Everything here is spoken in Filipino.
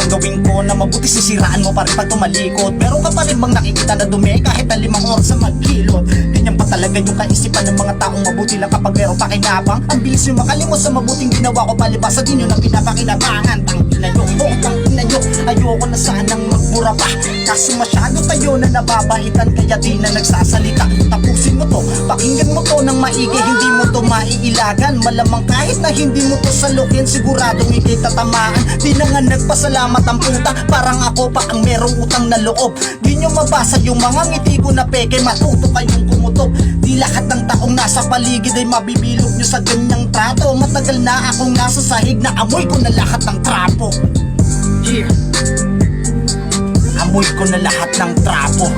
Gawin ko na mabuti, sisiraan mo pa rin pag tumalikod. Meron ka pa rin bang nakikita na dumi kahit na 5 oras sa magkilot? Ganyan pa talaga yung kaisipan ng mga taong mabuti lang kapag meron pakinabang. Ang bilis yung makalimos sa mabuting ginawa ko, palibasa din yun ang pinapakinabangan. Tangina nyo, tangina nyo, ayoko na sanang magmura pa, kaso masyado tayo na nababaitan, kaya di na nagsasalita. Tapusin mo to, pakinggan mo to ng maigi, hindi mo to maiilagan. Malamang kahit na hindi mo to salukin, siguradong ikay tatamaan. Di na nga nagpasalamat ang puta, parang ako pa ang merong utang na loob. Di nyo mabasa yung mga ngiti ko na peke, matuto kayong kumutob. Di lahat ng taong nasa paligid ay mabibilog nyo sa ganyang trato. Matagal na akong nasa sahig na amoy ko na lahat ng trapo. Yeah, amoy ko na lahat ng trapo.